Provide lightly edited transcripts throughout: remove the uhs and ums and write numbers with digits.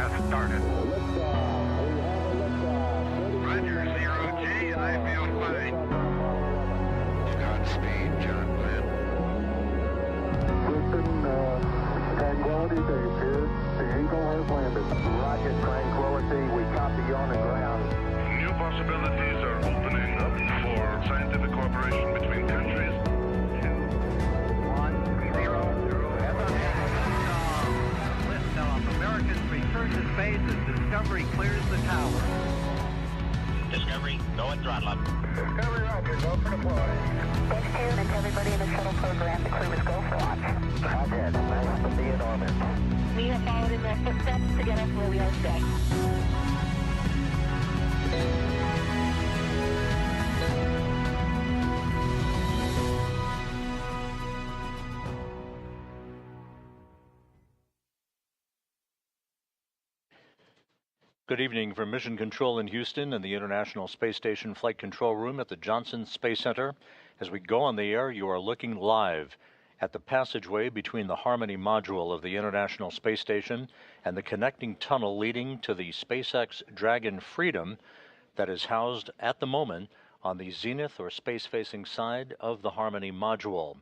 has started. Roger, 0G, I feel fine. Godspeed, John Glenn. Houston, Tranquility Base here. The Eagle has landed. Roger, Tranquility. We copy you on the ground. New possibilities are opening up for scientific cooperation between countries. 2-1-0. Liftoff. Americans return to space as Discovery clears the tower. Discovery, go and throttle up. Discovery, Roger. Go for deploy. Thanks to and to everybody in the shuttle program. The crew is go for launch. Roger. Nice to be in orbit. We have followed in their footsteps to get us where we are today. Good evening from Mission Control in Houston and the International Space Station Flight Control Room at the Johnson Space Center. As we go on the air, you are looking live at the passageway between the Harmony module of the International Space Station and the connecting tunnel leading to the SpaceX Dragon Freedom that is housed at the moment on the zenith or space-facing side of the Harmony module.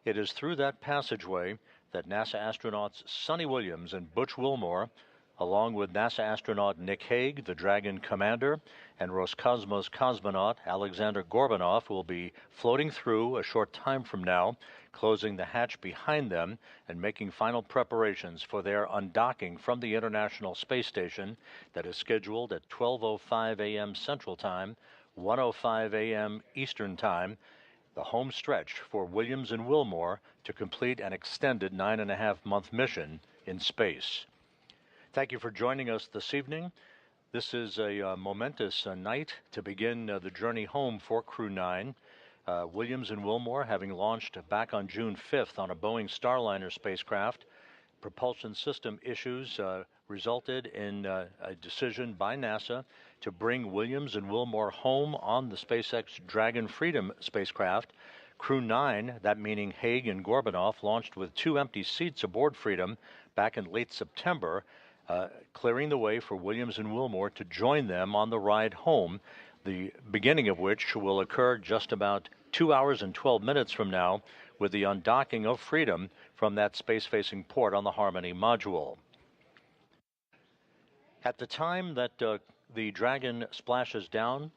It is through that passageway that NASA astronauts Suni Williams and Butch Wilmore, along with NASA astronaut Nick Hague, the Dragon commander, and Roscosmos cosmonaut Aleksandr Gorbunov will be floating through a short time from now, closing the hatch behind them and making final preparations for their undocking from the International Space Station that is scheduled at 12:05 a.m. Central Time, 1:05 a.m. Eastern Time, the home stretch for Williams and Wilmore to complete an extended 9.5-month mission in space. Thank you for joining us this evening. This is a momentous night to begin the journey home for Crew-9. Williams and Wilmore, having launched back on June 5th on a Boeing Starliner spacecraft, propulsion system issues resulted in a decision by NASA to bring Williams and Wilmore home on the SpaceX Dragon Freedom spacecraft. Crew-9, that meaning Hague and Gorbunov, launched with 2 empty seats aboard Freedom back in late September, clearing the way for Williams and Wilmore to join them on the ride home, the beginning of which will occur just about 2 hours and 12 minutes from now with the undocking of Freedom from that space-facing port on the Harmony module. At the time that the Dragon splashes down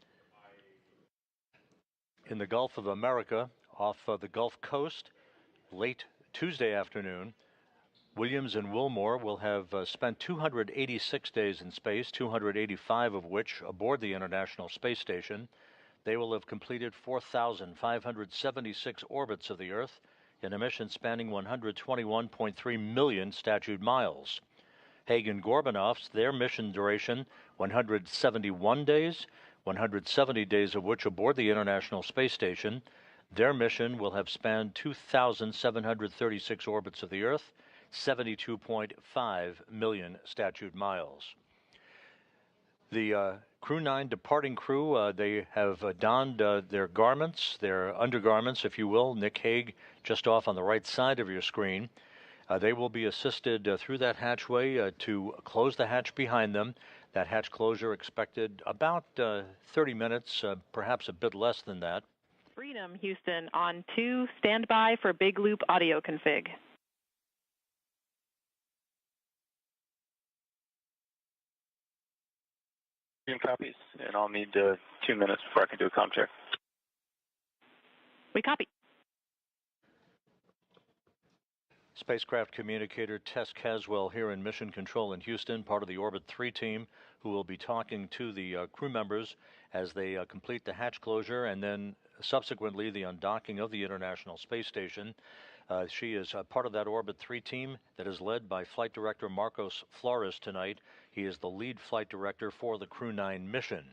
in the Gulf of America off the Gulf Coast late Tuesday afternoon, Williams and Wilmore will have spent 286 days in space, 285 of which aboard the International Space Station. They will have completed 4,576 orbits of the Earth in a mission spanning 121.3 million statute miles. Hague and Gorbunov's, their mission duration, 171 days, 170 days of which aboard the International Space Station. Their mission will have spanned 2,736 orbits of the Earth, 72.5 million statute miles. The Crew-9 departing crew, they have donned their garments, their undergarments, if you will. Nick Hague, just off on the right side of your screen. They will be assisted through that hatchway to close the hatch behind them. That hatch closure expected about 30 minutes, perhaps a bit less than that. Freedom, Houston, on 2, standby for big loop audio config. Copies, and I'll need 2 minutes before I can do a comm check. We copy. Spacecraft communicator Tess Caswell here in Mission Control in Houston, part of the Orbit 3 team, who will be talking to the crew members as they complete the hatch closure and then subsequently the undocking of the International Space Station. She is part of that Orbit 3 team that is led by Flight Director Marcos Flores tonight. He is the lead flight director for the Crew-9 mission.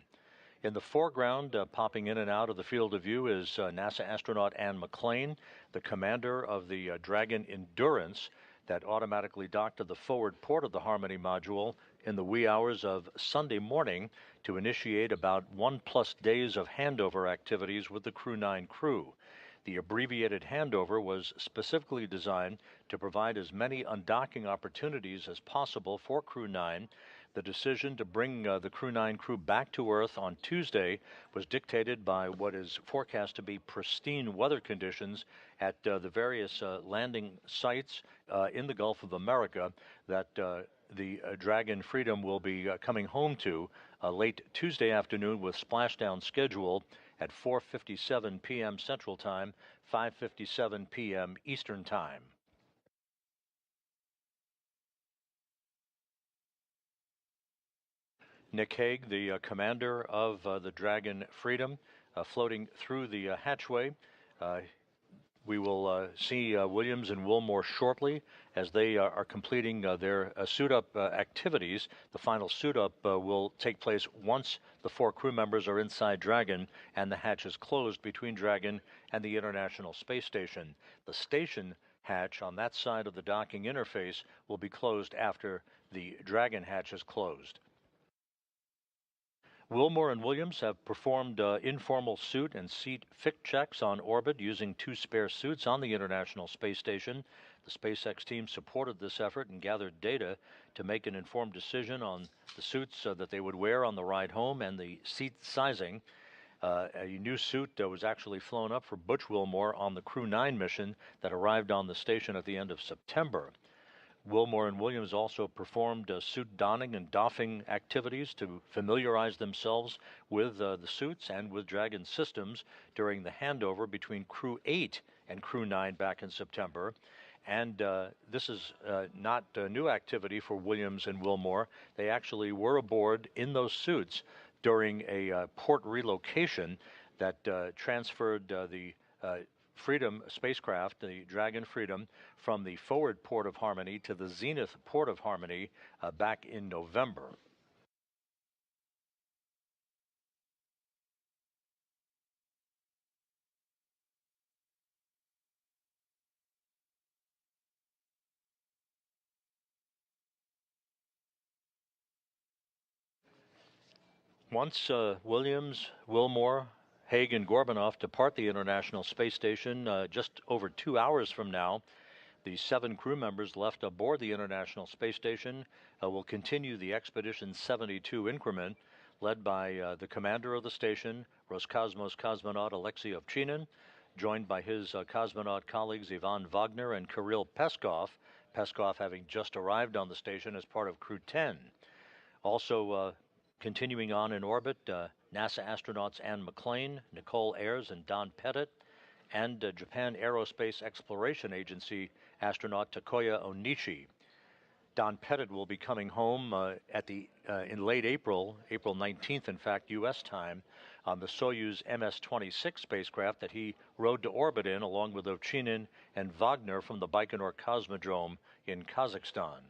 In the foreground, popping in and out of the field of view, is NASA astronaut Anne McClain, the commander of the Dragon Endurance that automatically docked to the forward port of the Harmony module in the wee hours of Sunday morning to initiate about 1+ days of handover activities with the Crew-9 crew. The abbreviated handover was specifically designed to provide as many undocking opportunities as possible for Crew-9. The decision to bring the Crew-9 crew back to Earth on Tuesday was dictated by what is forecast to be pristine weather conditions at the various landing sites in the Gulf of America that the Dragon Freedom will be coming home to late Tuesday afternoon, with splashdown scheduled at 4:57 p.m. Central Time, 5:57 p.m. Eastern Time. Nick Hague, the commander of the Dragon Freedom, floating through the hatchway. We will see Williams and Wilmore shortly as they are completing their suit-up activities. The final suit-up will take place once the 4 crew members are inside Dragon and the hatch is closed between Dragon and the International Space Station. The station hatch on that side of the docking interface will be closed after the Dragon hatch is closed. Wilmore and Williams have performed informal suit and seat fit checks on orbit using 2 spare suits on the International Space Station. The SpaceX team supported this effort and gathered data to make an informed decision on the suits that they would wear on the ride home and the seat sizing. A new suit was actually flown up for Butch Wilmore on the Crew-9 mission that arrived on the station at the end of September. Wilmore and Williams also performed suit donning and doffing activities to familiarize themselves with the suits and with Dragon systems during the handover between Crew-8 and Crew-9 back in September. And this is not a new activity for Williams and Wilmore. They actually were aboard in those suits during a port relocation that transferred the Freedom spacecraft, the Dragon Freedom, from the forward port of Harmony to the zenith port of Harmony back in November. Once Williams, Wilmore, Hague, and Gorbunov depart the International Space Station just over 2 hours from now, the 7 crew members left aboard the International Space Station will continue the Expedition 72 increment, led by the commander of the station, Roscosmos cosmonaut Alexei Ovchinin, joined by his cosmonaut colleagues Ivan Wagner and Kirill Peskov, Peskov having just arrived on the station as part of Crew-10. Also continuing on in orbit, NASA astronauts Anne McClain, Nicole Ayers, and Don Pettit, and Japan Aerospace Exploration Agency astronaut Takuya Onishi. Don Pettit will be coming home in late April 19th, in fact, U.S. time, on the Soyuz MS-26 spacecraft that he rode to orbit in, along with Ovchinin and Wagner from the Baikonur Cosmodrome in Kazakhstan.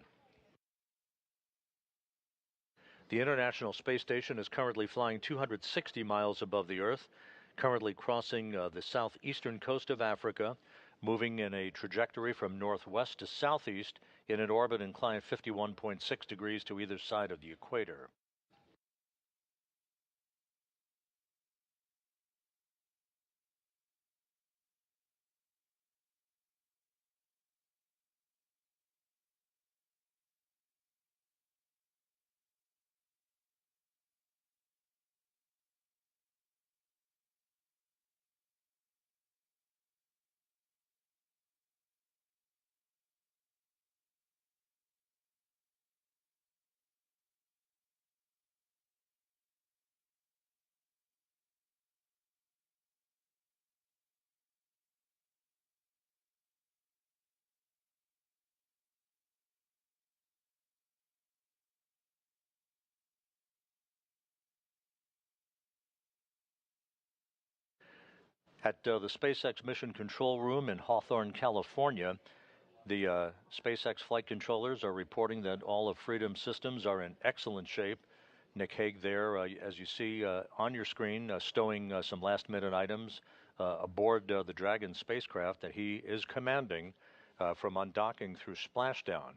The International Space Station is currently flying 260 miles above the Earth, currently crossing the southeastern coast of Africa, moving in a trajectory from northwest to southeast in an orbit inclined 51.6 degrees to either side of the equator. At the SpaceX Mission Control Room in Hawthorne, California, the SpaceX flight controllers are reporting that all of Freedom's systems are in excellent shape. Nick Hague there, as you see on your screen, stowing some last-minute items aboard the Dragon spacecraft that he is commanding from undocking through splashdown.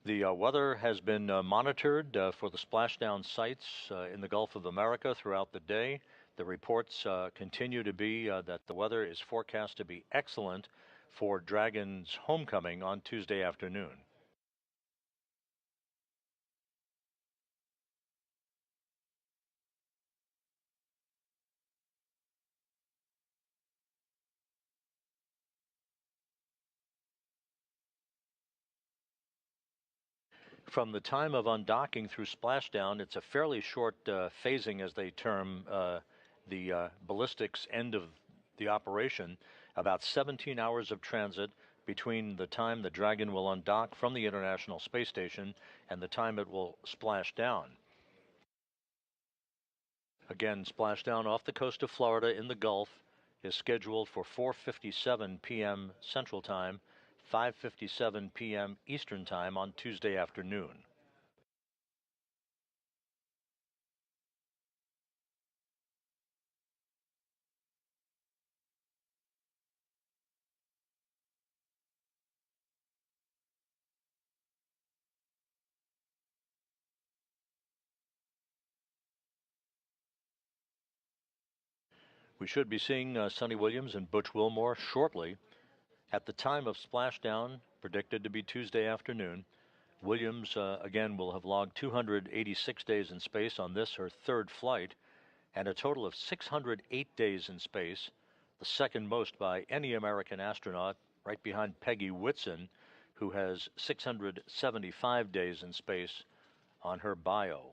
The weather has been monitored for the splashdown sites in the Gulf of America throughout the day. The reports continue to be that the weather is forecast to be excellent for Dragon's homecoming on Tuesday afternoon. From the time of undocking through splashdown, it's a fairly short phasing, as they term the ballistics end of the operation. About 17 hours of transit between the time the Dragon will undock from the International Space Station and the time it will splash down. Again, splashdown off the coast of Florida in the Gulf is scheduled for 4:57 p.m. Central Time, 5:57 p.m. Eastern Time on Tuesday afternoon. We should be seeing Suni Williams and Butch Wilmore shortly. At the time of splashdown, predicted to be Tuesday afternoon, Williams again will have logged 286 days in space on this, her third flight, and a total of 608 days in space, the second most by any American astronaut, right behind Peggy Whitson, who has 675 days in space on her bio.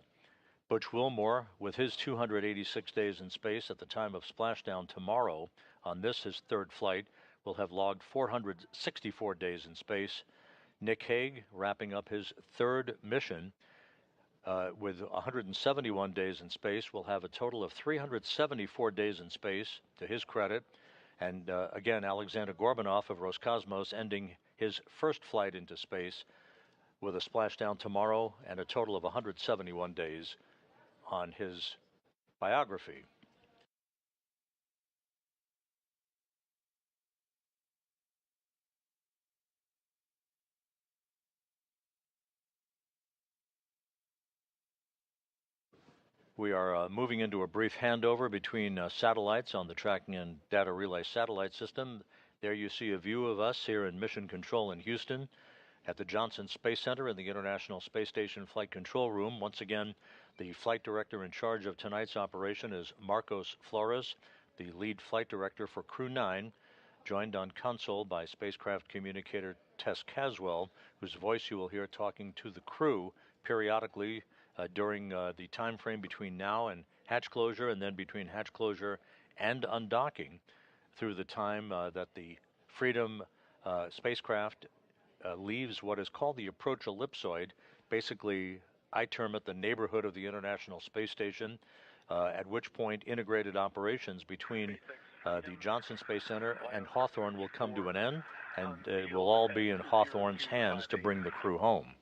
Butch Wilmore, with his 286 days in space at the time of splashdown tomorrow, on this, his third flight, will have logged 464 days in space. Nick Hague, wrapping up his third mission with 171 days in space, will have a total of 374 days in space, to his credit. And again, Aleksandr Gorbunov of Roscosmos ending his first flight into space with a splashdown tomorrow and a total of 171 days on his biography. We are moving into a brief handover between satellites on the Tracking and Data Relay Satellite System. There you see a view of us here in Mission Control in Houston at the Johnson Space Center in the International Space Station Flight Control Room. Once again, the flight director in charge of tonight's operation is Marcos Flores, the lead flight director for Crew-9, joined on console by spacecraft communicator Tess Caswell, whose voice you will hear talking to the crew periodically during the time frame between now and hatch closure, and then between hatch closure and undocking through the time that the Freedom spacecraft leaves what is called the approach ellipsoid. Basically, I term it the neighborhood of the International Space Station, at which point integrated operations between the Johnson Space Center and Hawthorne will come to an end, and it will all be in Hawthorne's hands to bring the crew home.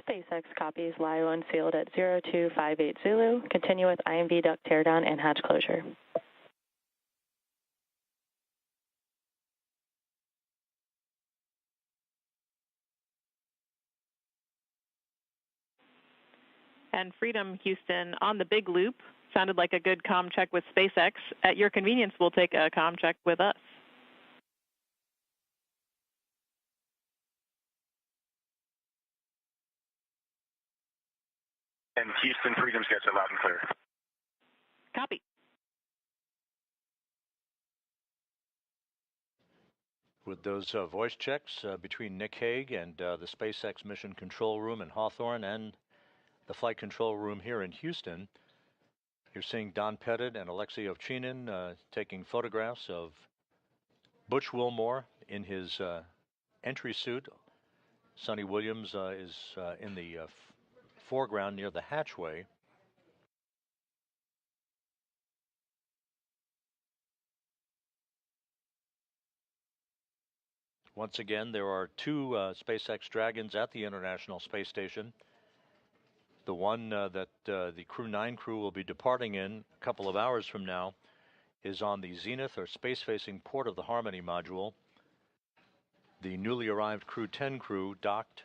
SpaceX copies LIO unsealed at 0258 Zulu. Continue with IMV duct teardown and hatch closure. And Freedom Houston on the big loop. Sounded like a good comm check with SpaceX. At your convenience, we'll take a comm check with us. And Houston, Freedom's gets it loud and clear. Copy. With those voice checks between Nick Hague and the SpaceX Mission Control Room in Hawthorne and the Flight Control Room here in Houston, you're seeing Don Pettit and Alexei Ovchinin taking photographs of Butch Wilmore in his entry suit. Suni Williams is in the foreground near the hatchway. Once again, there are two SpaceX Dragons at the International Space Station. The one that the Crew-9 crew will be departing in a couple of hours from now is on the zenith or space-facing port of the Harmony module. The newly arrived Crew-10 crew docked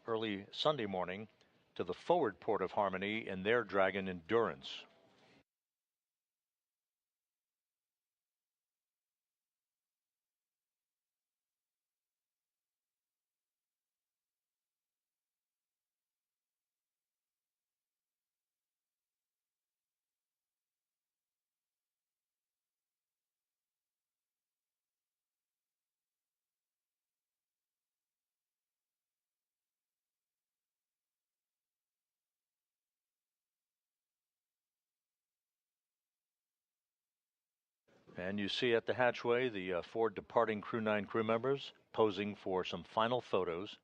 early Sunday morning to the forward port of Harmony in their Dragon Endurance. And you see at the hatchway the 4 departing Crew-9 crew members posing for some final photos.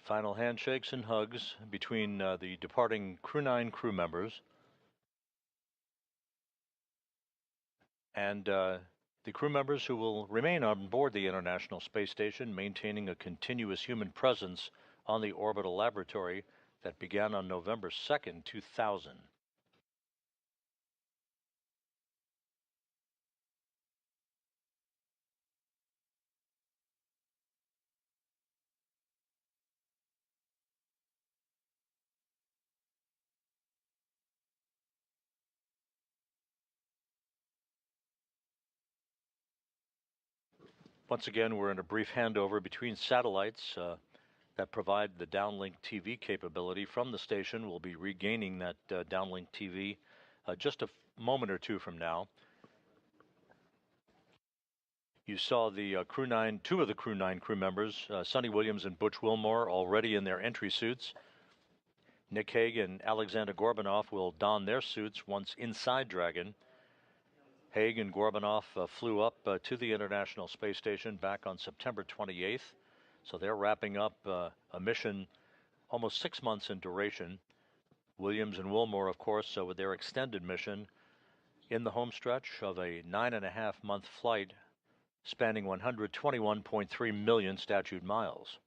Final handshakes and hugs between the departing Crew-9 crew members and the crew members who will remain on board the International Space Station, maintaining a continuous human presence on the orbital laboratory that began on November 2nd, 2000. Once again, we're in a brief handover between satellites that provide the downlink TV capability from the station. We'll be regaining that downlink TV just a moment or two from now. You saw the Crew-9, 2 of the Crew-9 crew members, Suni Williams and Butch Wilmore, already in their entry suits. Nick Hague and Aleksandr Gorbunov will don their suits once inside Dragon. Hague and Gorbunov flew up to the International Space Station back on September 28th. So they're wrapping up a mission almost 6 months in duration. Williams and Wilmore, of course, with their extended mission in the home stretch of a 9.5-month flight spanning 121.3 million statute miles.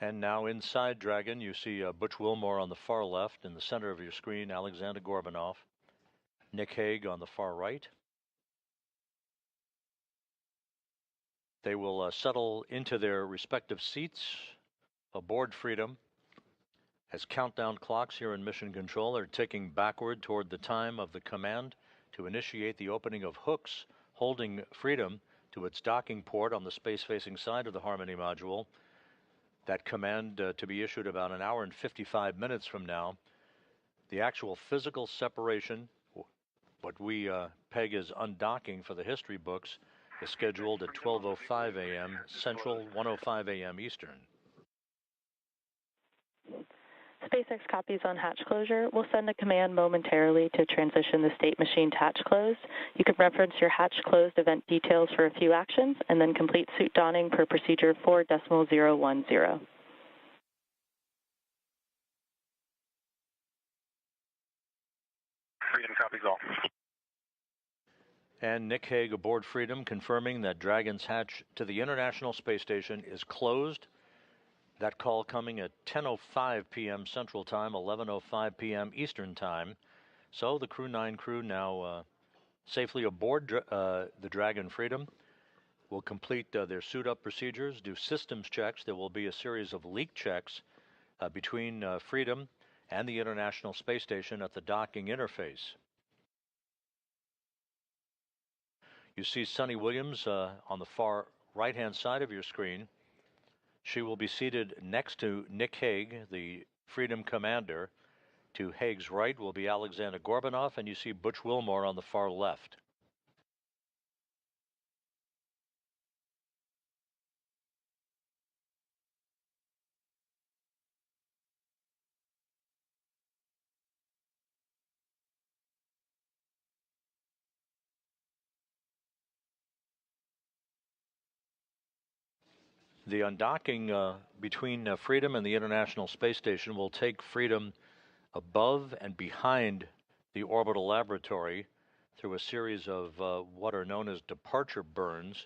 And now inside Dragon, you see Butch Wilmore on the far left. In the center of your screen, Aleksandr Gorbunov. Nick Hague on the far right. They will settle into their respective seats aboard Freedom as countdown clocks here in Mission Control are ticking backward toward the time of the command to initiate the opening of hooks holding Freedom to its docking port on the space-facing side of the Harmony module. That command to be issued about an hour and 55 minutes from now. The actual physical separation what we peg as undocking for the history books is scheduled at 12:05 a.m. Central, 1:05 a.m. Eastern. SpaceX copies on hatch closure. We'll send a command momentarily to transition the state machine to hatch closed. You can reference your hatch closed event details for a few actions and then complete suit donning per procedure 4.010. Freedom copies all. And Nick Hague aboard Freedom confirming that Dragon's hatch to the International Space Station is closed. That call coming at 10:05 p.m. Central Time, 11:05 p.m. Eastern Time. So the Crew-9 crew now safely aboard the Dragon Freedom will complete their suit-up procedures, do systems checks. There will be a series of leak checks between Freedom and the International Space Station at the docking interface. You see Suni Williams on the far right-hand side of your screen. She will be seated next to Nick Hague, the Freedom commander. To Hague's right will be Aleksandr Gorbunov, and you see Butch Wilmore on the far left. The undocking between Freedom and the International Space Station will take Freedom above and behind the orbital laboratory through a series of what are known as departure burns.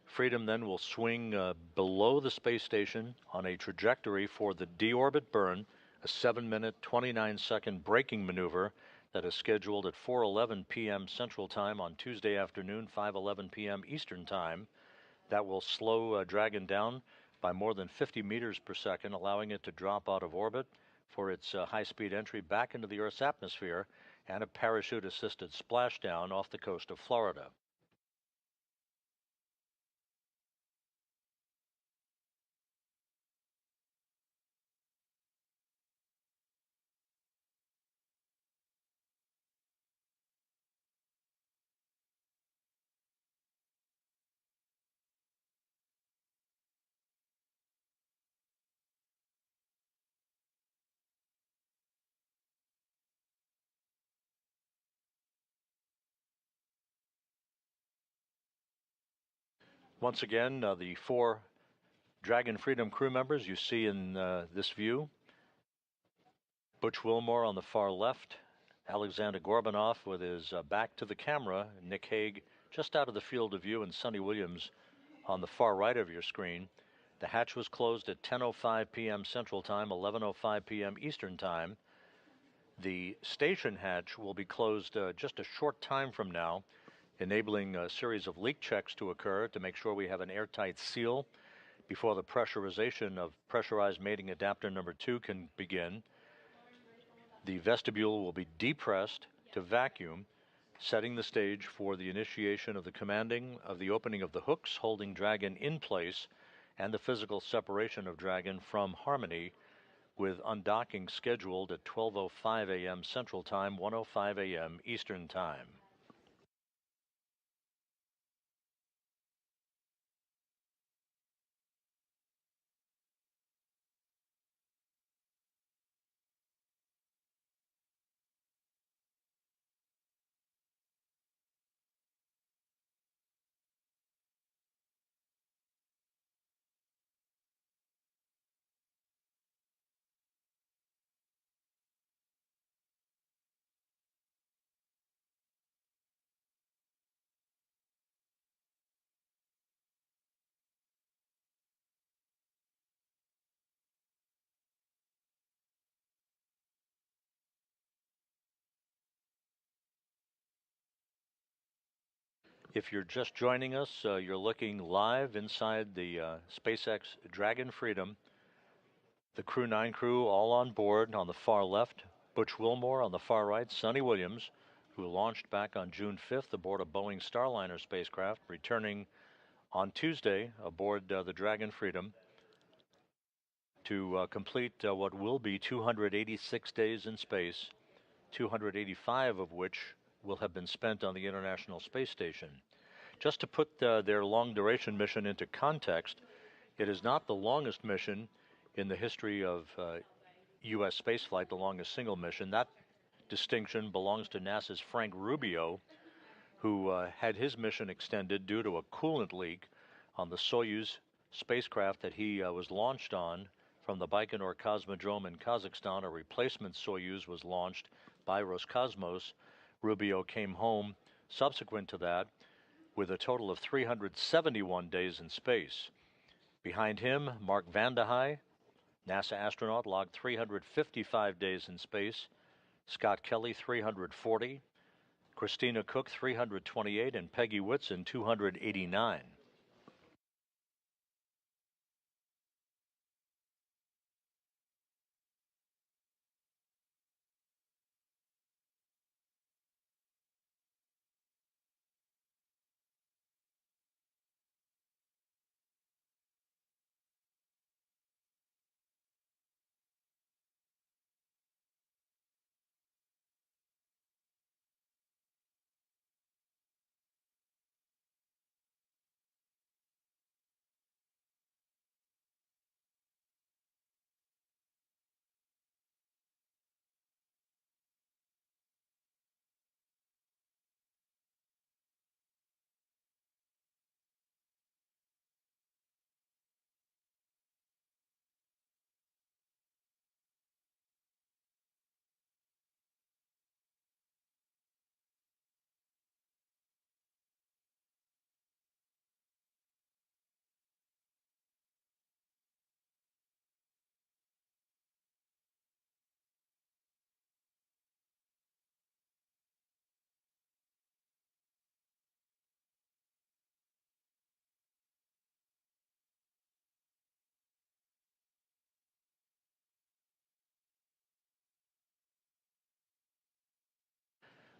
Freedom then will swing below the space station on a trajectory for the deorbit burn, a 7-minute, 29-second braking maneuver that is scheduled at 4:11 p.m. Central Time on Tuesday afternoon, 5:11 p.m. Eastern Time. That will slow Dragon down by more than 50 meters per second, allowing it to drop out of orbit for its high-speed entry back into the Earth's atmosphere and a parachute-assisted splashdown off the coast of Florida. Once again, the 4 Dragon Freedom crew members you see in this view. Butch Wilmore on the far left, Aleksandr Gorbunov with his back to the camera, Nick Hague just out of the field of view, and Suni Williams on the far right of your screen. The hatch was closed at 10:05 p.m. Central Time, 11:05 p.m. Eastern Time. The station hatch will be closed just a short time from now, enabling a series of leak checks to occur to make sure we have an airtight seal before the pressurization of pressurized mating adapter number 2 can begin. The vestibule will be depressed to vacuum, setting the stage for the initiation of the commanding of the opening of the hooks holding Dragon in place and the physical separation of Dragon from Harmony, with undocking scheduled at 12:05 a.m. Central Time, 1:05 a.m. Eastern Time. If you're just joining us, you're looking live inside the SpaceX Dragon Freedom. The Crew-9 crew all on board. On the far left, Butch Wilmore. On the far right, Suni Williams, who launched back on June 5th aboard a Boeing Starliner spacecraft, returning on Tuesday aboard the Dragon Freedom to complete what will be 286 days in space, 285 of which will have been spent on the International Space Station. Just to put their long-duration mission into context, it is not the longest mission in the history of U.S. spaceflight, the longest single mission. That distinction belongs to NASA's Frank Rubio, who had his mission extended due to a coolant leak on the Soyuz spacecraft that he was launched on from the Baikonur Cosmodrome in Kazakhstan. A replacement Soyuz was launched by Roscosmos. Rubio came home subsequent to that with a total of 371 days in space. Behind him, Mark Vande Hei, NASA astronaut, logged 355 days in space. Scott Kelly, 340. Christina Cook, 328. And Peggy Whitson, 289.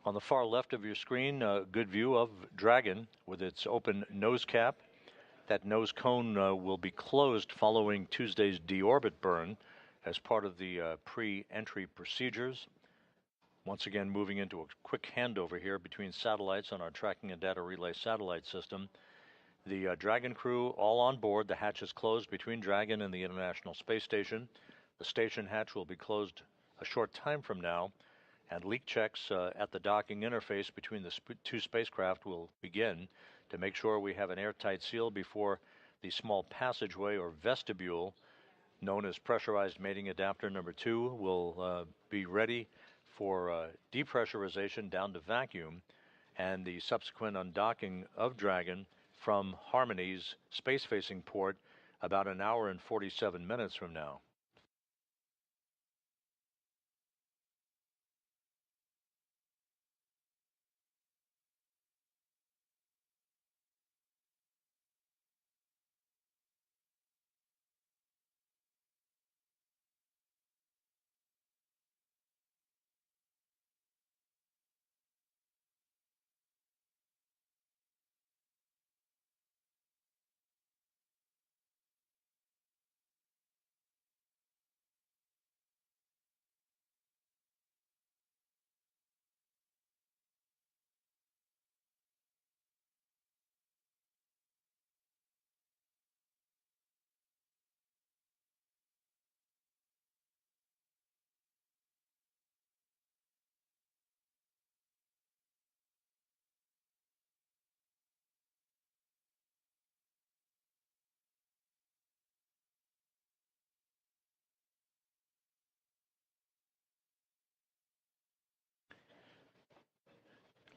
On the far left of your screen, a good view of Dragon with its open nose cap. That nose cone will be closed following Tuesday's deorbit burn as part of the pre-entry procedures. Once again, moving into a quick handover here between satellites on our tracking and data relay satellite system. The Dragon crew all on board. The hatch is closed between Dragon and the International Space Station. The station hatch will be closed a short time from now, and leak checks at the docking interface between the two spacecraft will begin to make sure we have an airtight seal before the small passageway or vestibule, known as pressurized mating adapter number 2, will be ready for depressurization down to vacuum, and the subsequent undocking of Dragon from Harmony's space-facing port about an hour and 47 minutes from now.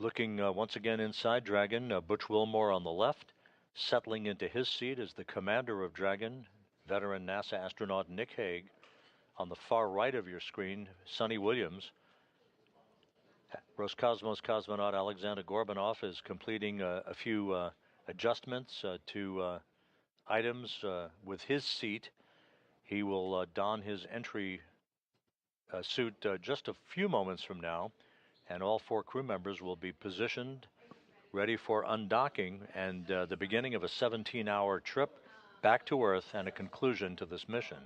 Looking once again inside Dragon, Butch Wilmore on the left. Settling into his seat is the commander of Dragon, veteran NASA astronaut Nick Hague. On the far right of your screen, Suni Williams. Roscosmos cosmonaut Aleksandr Gorbunov is completing a few adjustments to items with his seat. He will don his entry suit just a few moments from now, and all 4 crew members will be positioned, ready for undocking and the beginning of a 17-hour trip back to Earth and a conclusion to this mission.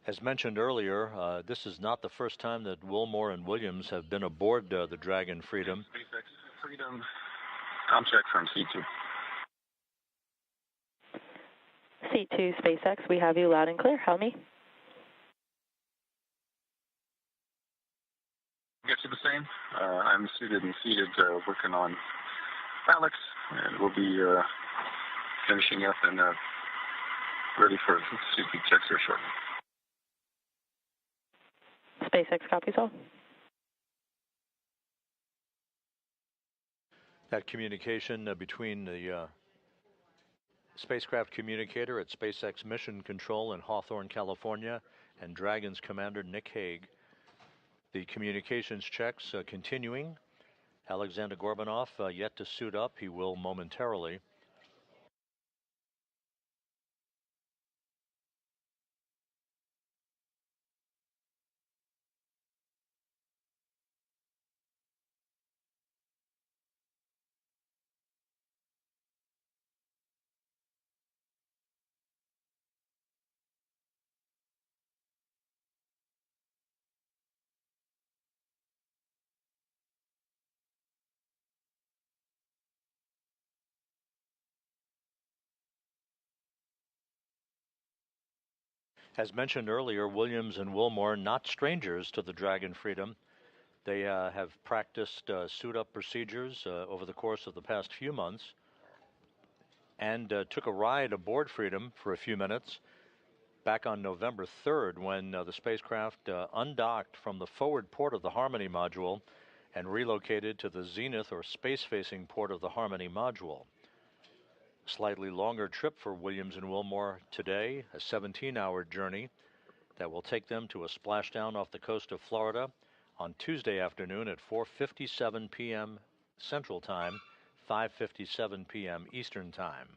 As mentioned earlier, this is not the first time that Wilmore and Williams have been aboard the Dragon Freedom. SpaceX Freedom, com check from C2. C2 SpaceX, we have you loud and clear. How me? Get you the same. I'm suited and seated, working on Alex, and we'll be finishing up and ready for suit checks here shortly. SpaceX copies all. That communication between the spacecraft communicator at SpaceX Mission Control in Hawthorne, California, and Dragon's commander, Nick Hague. The communications checks continuing. Aleksandr Gorbunov yet to suit up. He will momentarily. As mentioned earlier, Williams and Wilmore, not strangers to the Dragon Freedom. They have practiced suit-up procedures over the course of the past few months and took a ride aboard Freedom for a few minutes back on November 3rd when the spacecraft undocked from the forward port of the Harmony module and relocated to the zenith or space-facing port of the Harmony module. Slightly longer trip for Williams and Wilmore today, a 17-hour journey that will take them to a splashdown off the coast of Florida on Tuesday afternoon at 4:57 p.m. Central Time, 5:57 p.m. Eastern Time.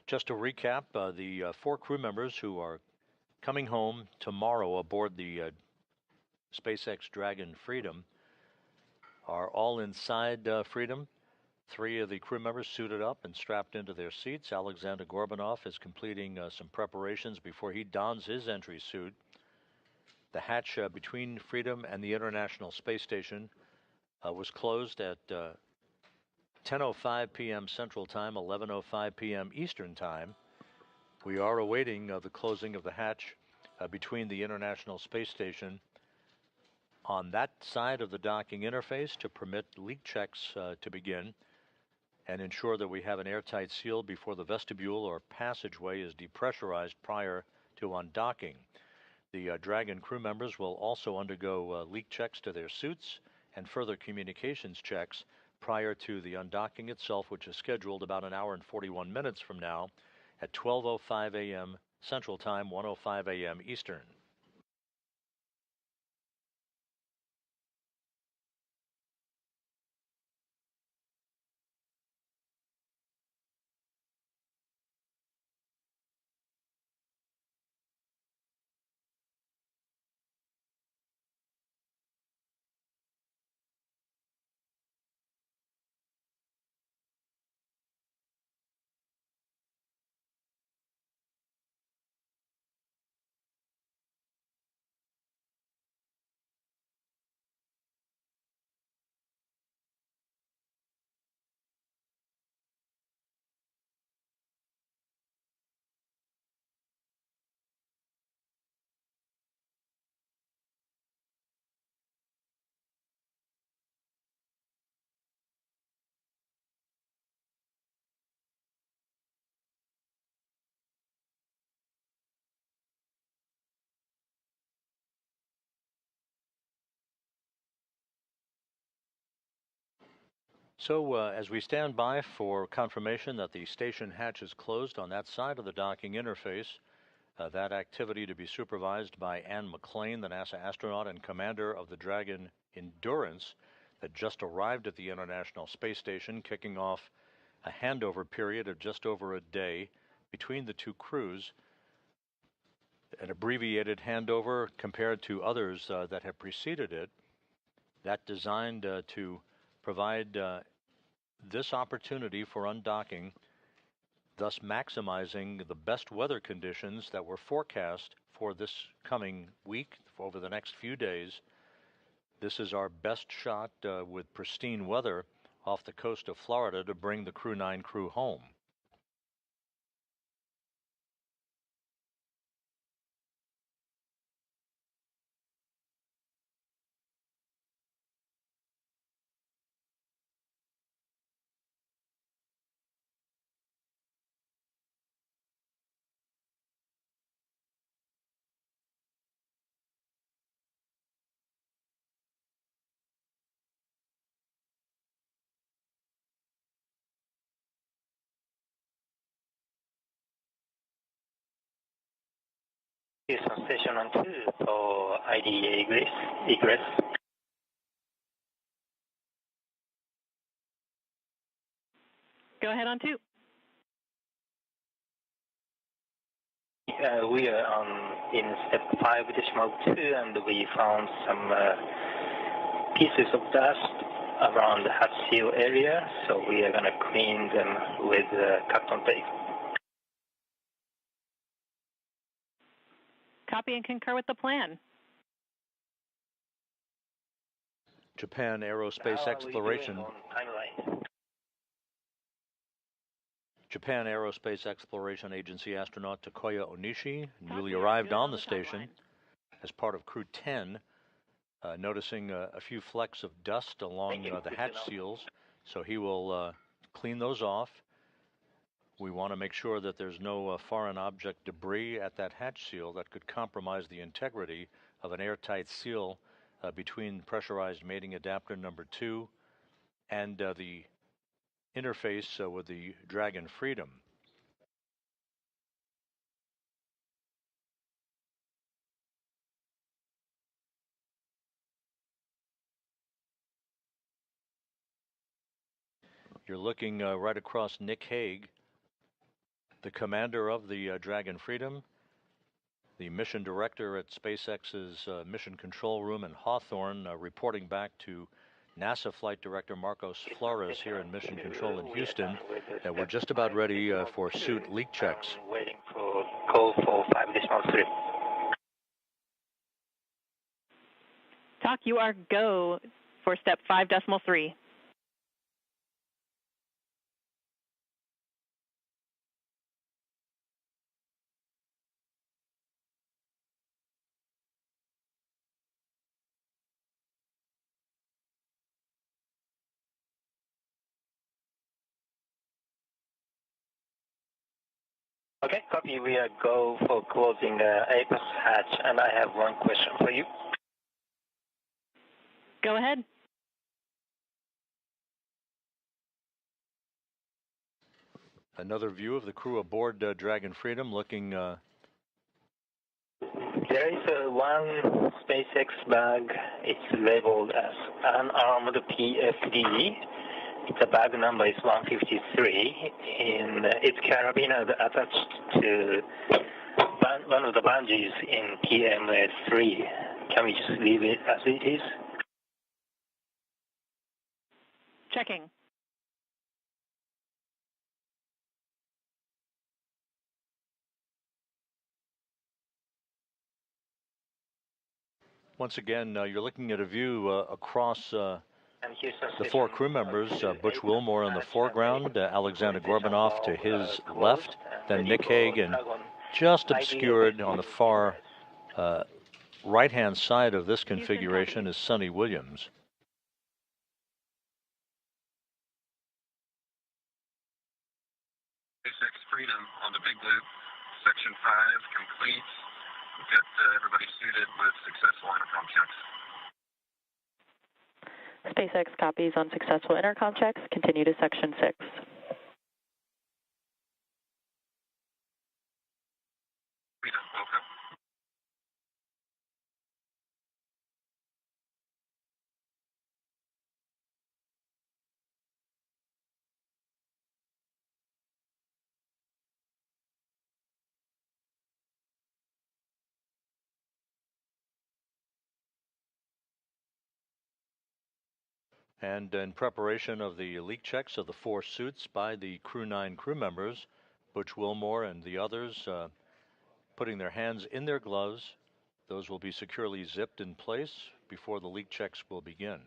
Just to recap, the 4 crew members who are coming home tomorrow aboard the SpaceX Dragon Freedom are all inside Freedom. 3 of the crew members suited up and strapped into their seats. Aleksandr Gorbunov is completing some preparations before he dons his entry suit. The hatch between Freedom and the International Space Station was closed at 10:05 p.m. Central Time, 11:05 p.m. Eastern Time. We are awaiting the closing of the hatch between the International Space Station on that side of the docking interface to permit leak checks to begin and ensure that we have an airtight seal before the vestibule or passageway is depressurized prior to undocking. The Dragon crew members will also undergo leak checks to their suits and further communications checks prior to the undocking itself, which is scheduled about an hour and 41 minutes from now at 12:05 a.m. Central Time, 1:05 a.m. Eastern. So as we stand by for confirmation that the station hatch is closed on that side of the docking interface, that activity to be supervised by Ann McClain, the NASA astronaut and commander of the Dragon Endurance that just arrived at the International Space Station, kicking off a handover period of just over a day between the two crews, an abbreviated handover compared to others that have preceded it, that designed to provide this opportunity for undocking, thus maximizing the best weather conditions that were forecast for this coming week, over the next few days. This is our best shot with pristine weather off the coast of Florida to bring the Crew-9 crew home. Houston Station on 2 for ID egress. Go ahead on 2. We are in step 5.2, and we found some pieces of dust around the hatch seal area, so we are going to clean them with cotton tape. Copy and concur with the plan. Japan Aerospace Exploration. Japan Aerospace Exploration Agency astronaut Takuya Onishi newly arrived on the station as part of Crew 10, noticing a few flecks of dust along the hatch seals, so he will clean those off. We want to make sure that there's no foreign object debris at that hatch seal that could compromise the integrity of an airtight seal between pressurized mating adapter number 2 and the interface with the Dragon Freedom. You're looking right across Nick Hague, the commander of the Dragon Freedom, the mission director at SpaceX's Mission Control Room in Hawthorne, reporting back to NASA Flight Director Marcos Flores here in Mission Control in Houston, that we're just about ready for suit leak checks. Waiting for call for 5.3. Talk, you are go for step 5.3. Okay, copy. We are go for closing Apex hatch, and I have one question for you. Go ahead. Another view of the crew aboard Dragon Freedom looking... There is one SpaceX bag. It's labeled as unarmed PFD. The bag number is 153, and its carabiner attached to one of the bungees in PMS3. Can we just leave it as it is? Checking. Once again, you're looking at a view across the 4 crew members, Butch Wilmore in the foreground, Aleksandr Gorbunov to his left, then Nick Hague, and just obscured on the far right-hand side of this configuration is Suni Williams. SpaceX Freedom on the big loop, section 5 complete. We've got everybody suited with successful intercom checks. SpaceX copies on successful intercom checks. Continue to Section 6. Freedom, welcome. And in preparation of the leak checks of the 4 suits by the Crew-9 crew members, Butch Wilmore and the others putting their hands in their gloves. Those will be securely zipped in place before the leak checks will begin.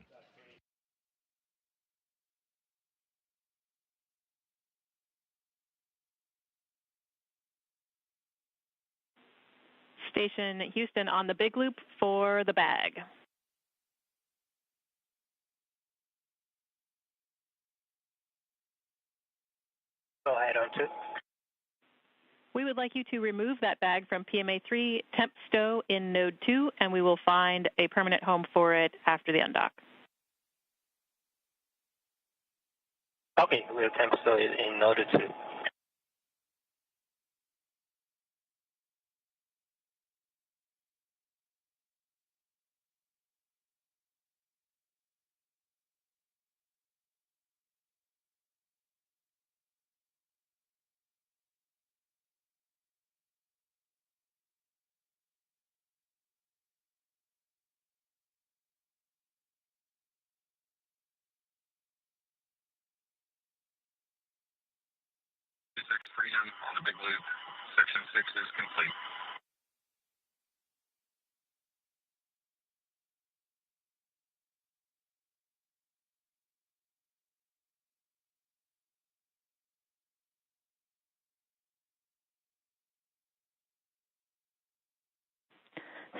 Station Houston on the big loop for the bag. Go ahead on 2. We would like you to remove that bag from PMA 3 temp stow in node 2, and we will find a permanent home for it after the undock. Okay, we'll temp stow it in node 2. SpaceX Freedom on the big loop. Section 6 is complete.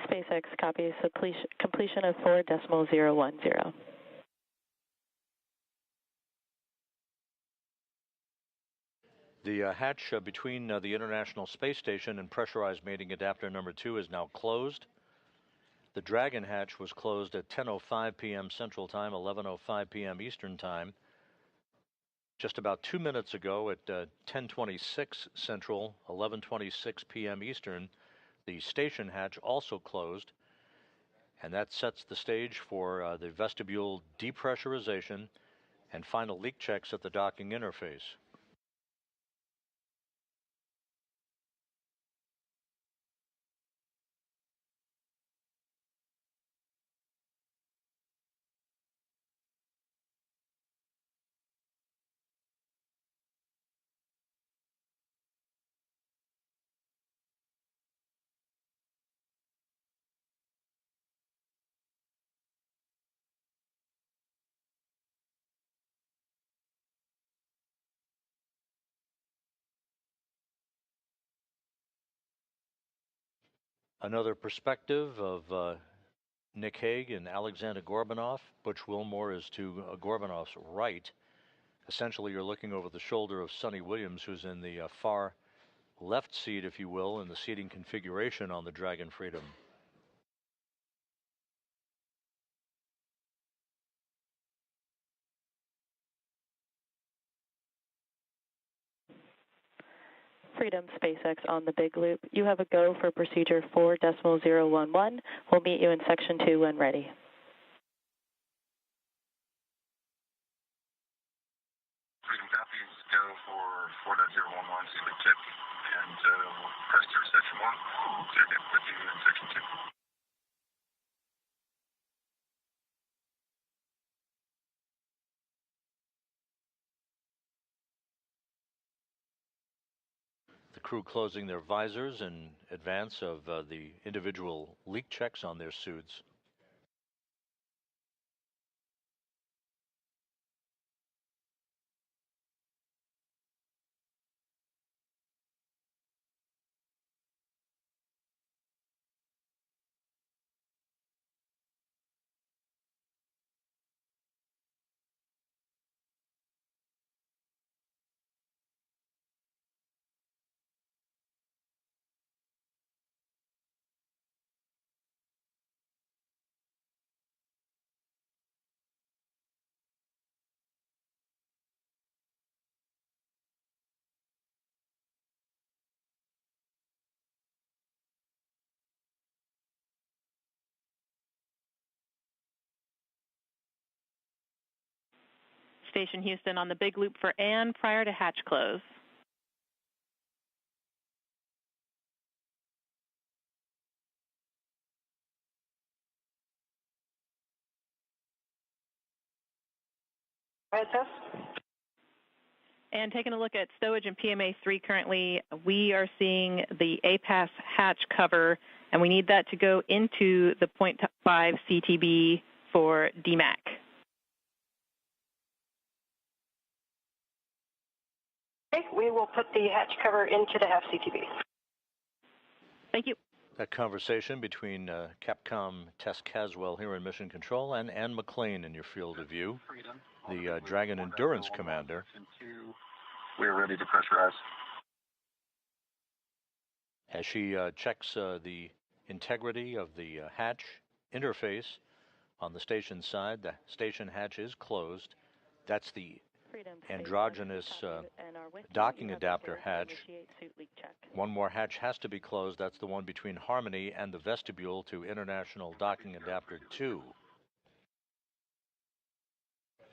SpaceX copies completion of 4.010. The hatch between the International Space Station and pressurized mating adapter number 2 is now closed. The Dragon hatch was closed at 10:05 p.m. Central Time, 11:05 p.m. Eastern Time. Just about 2 minutes ago at 10:26 Central, 11:26 p.m. Eastern, the station hatch also closed, and that sets the stage for the vestibule depressurization and final leak checks at the docking interface. Another perspective of Nick Hague and Aleksandr Gorbunov. Butch Wilmore is to Gorbunov's right. Essentially, you're looking over the shoulder of Suni Williams, who's in the far left seat, if you will, in the seating configuration on the Dragon Freedom. Freedom SpaceX on the big loop. You have a go for procedure 4.011. We'll meet you in Section 2 when ready. Freedom copies go for 4.011 sealing tip, and we'll press through Section 1. We'll check in with you in Section 2. The crew closing their visors in advance of the individual leak checks on their suits. Station Houston on the big loop for Ann prior to hatch close. And taking a look at stowage and PMA3 currently, we are seeing the APAS hatch cover, and we need that to go into the 0.5 CTB for DMAC. Okay, we will put the hatch cover into the half CTB. Thank you. That conversation between Capcom Tess Caswell here in Mission Control and Ann McLean in your field of view, the Dragon Endurance Commander. We are ready to pressurize. As she checks the integrity of the hatch interface on the station side, the station hatch is closed. That's the androgynous docking adapter hatch. One more hatch has to be closed. That's the one between Harmony and the vestibule to International Docking Adapter 2.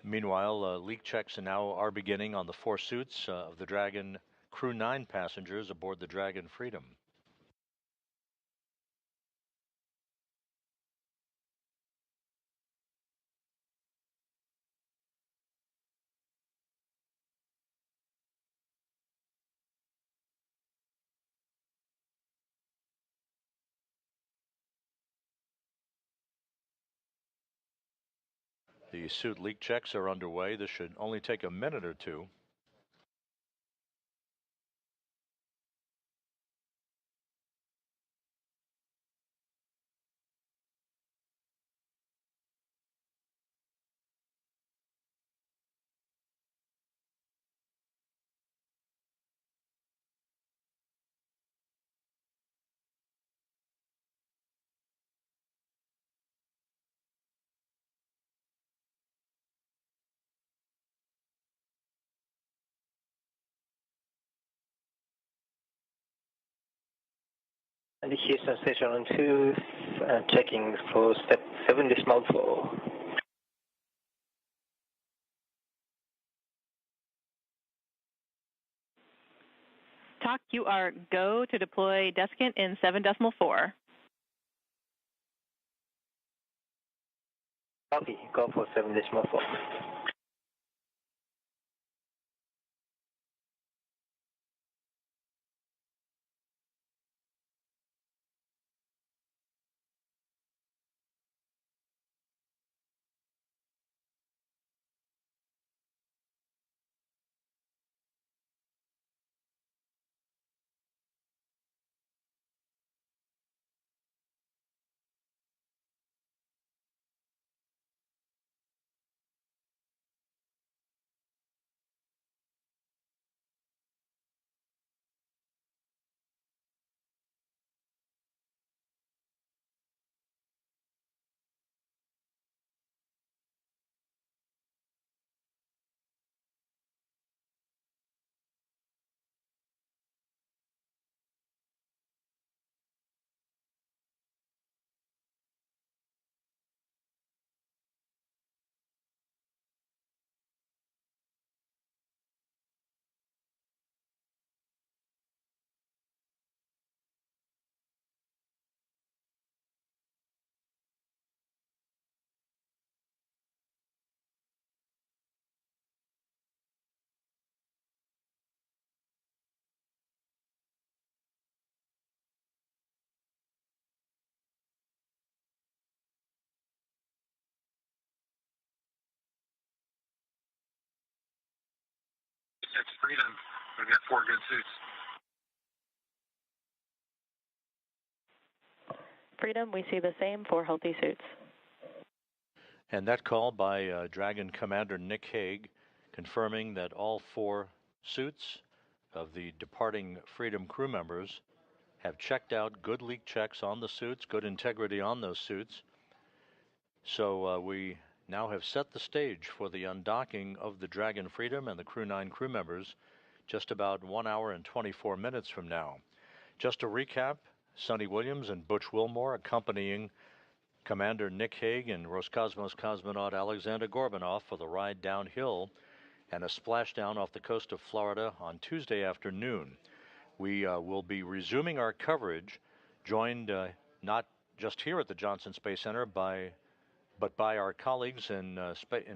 Meanwhile, leak checks now are beginning on the 4 suits of the Dragon Crew-9 passengers aboard the Dragon Freedom. The suit leak checks are underway. This should only take a minute or two. And the Houston Station on 2, checking for step 7.4. TOC, you are go to deploy desiccant in 7.4. Copy, go for 7.4. SpaceX Freedom, we've got 4 good suits. Freedom, we see the same 4 healthy suits. And that call by Dragon Commander Nick Hague confirming that all 4 suits of the departing Freedom crew members have checked out, good leak checks on the suits, good integrity on those suits. So we now have set the stage for the undocking of the Dragon Freedom and the Crew-9 crew members just about 1 hour and 24 minutes from now. Just to recap, Suni Williams and Butch Wilmore accompanying Commander Nick Hague and Roscosmos cosmonaut Aleksandr Gorbunov for the ride downhill and a splashdown off the coast of Florida on Tuesday afternoon. We will be resuming our coverage, joined not just here at the Johnson Space Center but by our colleagues in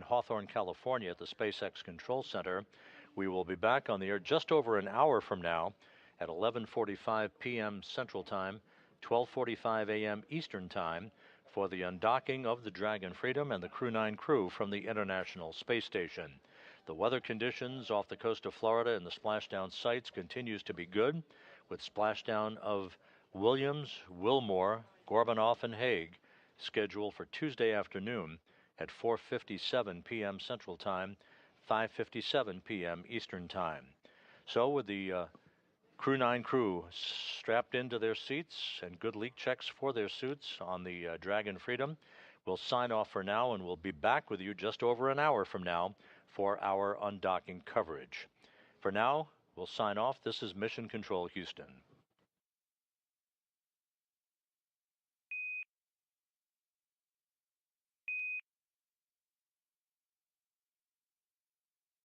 Hawthorne, California at the SpaceX Control Center. We will be back on the air just over an hour from now at 11:45 p.m. Central Time, 12:45 a.m. Eastern Time, for the undocking of the Dragon Freedom and the Crew-9 crew from the International Space Station. The weather conditions off the coast of Florida and the splashdown sites continues to be good, with splashdown of Williams, Wilmore, Gorbunov, and Hague scheduled for Tuesday afternoon at 4:57 p.m. Central Time, 5:57 p.m. Eastern Time. So with the Crew-9 crew strapped into their seats and good leak checks for their suits on the Dragon Freedom, we'll sign off for now, and we'll be back with you just over an hour from now for our undocking coverage. For now, we'll sign off. This is Mission Control Houston.